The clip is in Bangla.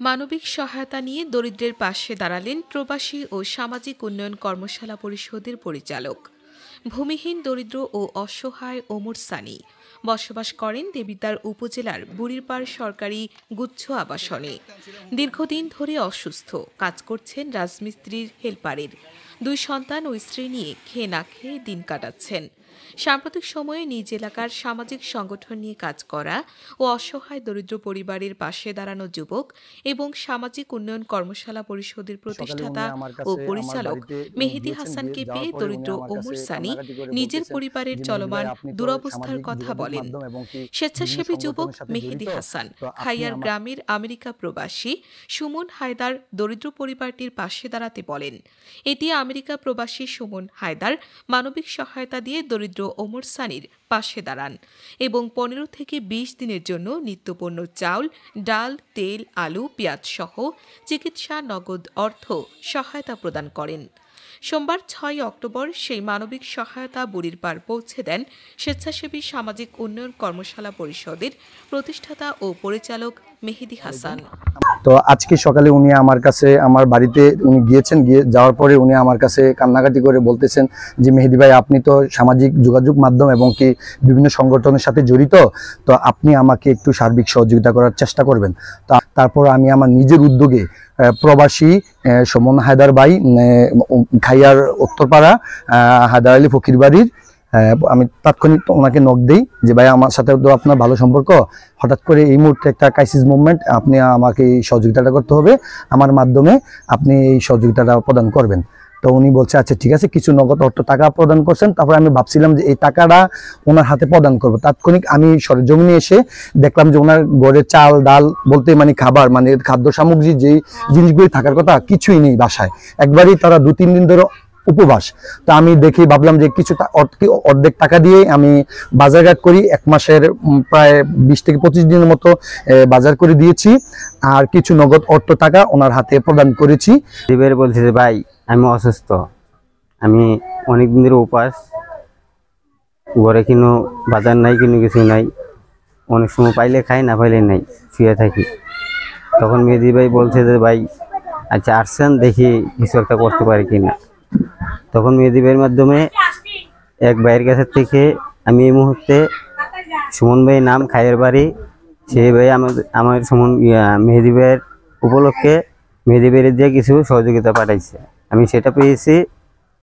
মানবিক সহায়তা নিয়ে দরিদ্রের পাশে দাঁড়ালেন প্রবাসী ও সামাজিক উন্নয়ন কর্মশালা পরিষদের পরিচালক। ভূমিহীন, দরিদ্র ও অসহায় ওমর সানি বসবাস করেন দেবিদ্বার উপজেলার বুড়িরপাড় সরকারি গুচ্ছ আবাসনে। দীর্ঘদিন ধরে অসুস্থ, কাজ করছেন রাজমিস্ত্রির হেলপারের। 2 সন্তান ও স্ত্রী নিয়ে খেয়ে না খেয়ে দিন কাটাচ্ছেন। সাম্প্রতিক সময়ে নিজ এলাকার সামাজিক সংগঠন নিয়ে কাজ করা ও অসহায় দরিদ্র পরিবারের পাশে দাঁড়ানো যুবক এবং সামাজিক উন্নয়ন কর্মশালা পরিষদের প্রতিষ্ঠাতা ও পরিচালক মেহেদী হাসানকে পেয়ে দরিদ্র ওমর সানি নিজের পরিবারের চলমান দুরবস্থার কথা বলেন। স্বেচ্ছাসেবী যুবক মেহেদী হাসান খাইয়ার গ্রামের আমেরিকা প্রবাসী সুমন হায়দার দরিদ্র পরিবারটির পাশে দাঁড়াতে বলেন। এটি আমেরিকা প্রবাসী সুমন হায়দার মানবিক সহায়তা দিয়ে দরিদ্র ওমর সানির পাশে দাঁড়ান এবং 15 থেকে 20 দিনের জন্য নিত্যপণ্য চাউল, ডাল, তেল, আলু, পেঁয়াজ সহ চিকিৎসা নগদ অর্থ সহায়তা প্রদান করেন। সোমবার 6 অক্টোবর সেই মানবিক সহায়তা বুড়িরপাড় পৌঁছে দেন স্বেচ্ছাসেবী সামাজিক উন্নয়ন কর্মশালা পরিষদের প্রতিষ্ঠাতা ও পরিচালক মেহেদী হাসান। তো আজকে সকালে উনি আমার কাছে, আমার বাড়িতে উনি গিয়েছেন, গিয়ে যাওয়ার পরে উনি আমার কাছে কান্নাকাটি করে বলতেছেন যে মেহেদী ভাই, আপনি তো সামাজিক যোগাযোগ মাধ্যম এবং কি বিভিন্ন সংগঠনের সাথে জড়িত, তো আপনি আমাকে একটু সার্বিক সহযোগিতা করার চেষ্টা করবেন। তো তারপর আমি আমার নিজের উদ্যোগে প্রবাসী সুমন হায়দার ভাই, খাইয়ার উত্তরপাড়া হায়দার আলী ফকির বাড়ির, আমি তাৎক্ষণিক ওনাকে নক দিই যে ভাই, আমার সাথে তো আপনার ভালো সম্পর্ক, হঠাৎ করে এই মুহূর্তে একটা ক্রাইসিস মুভমেন্ট, আপনি আমাকে এই সহযোগিতাটা করতে হবে, আমার মাধ্যমে আপনি এই সহযোগিতাটা প্রদান করবেন। তো উনি বলছে আচ্ছা ঠিক আছে, কিছু নগদ অর্থ টাকা প্রদান করছেন। তারপরে আমি ভাবছিলাম যে এই টাকাটা ওনার হাতে প্রদান করবো। তাৎক্ষণিক আমি সরেজমিনে এসে দেখলাম যে ওনার ঘরে চাল ডাল বলতে মানে খাবার, মানে খাদ্য সামগ্রী যেই জিনিসগুলি থাকার কথা কিছুই নেই বাসায়। একবারই তারা 2-3 দিন ধরে উপবাস। তো আমি দেখি ভাবলাম যে কিছু অর্ধেক টাকা দিয়ে আমি বাজারঘাট করি, 1 মাসের প্রায় 20 থেকে 25 দিনের মতো বাজার করে দিয়েছি, আর কিছু নগদ অর্থ টাকা ওনার হাতে প্রদান করেছি। এবার বলছে যে ভাই, আমি অসুস্থ, আমি অনেকদিন ধরে উপাস, ঘরে কিনো বাজার নাই, কিনো কিছু নাই, অনেক সময় পাইলে খাই, না পাইলে নাই, শুয়ে থাকি। তখন মেহেদী ভাই বলছে যে ভাই আচ্ছা আসছেন, দেখি কিছু একটা করতে পারি কিনা। তখন মেহেদী ভাইয়ের মাধ্যমে এক ভাইয়ের কাছে থেকে আমি এই মুহূর্তে সুমন ভাইয়ের নাম, খাইয়ের বাড়ি, সেই ভাই আমার সুমন মেহেদী ভাইয়ের উপলক্ষে মেহেদী ভাইয়ের দিয়ে কিছু সহযোগিতা পাঠাইছে। আমি সেটা পেয়েছি।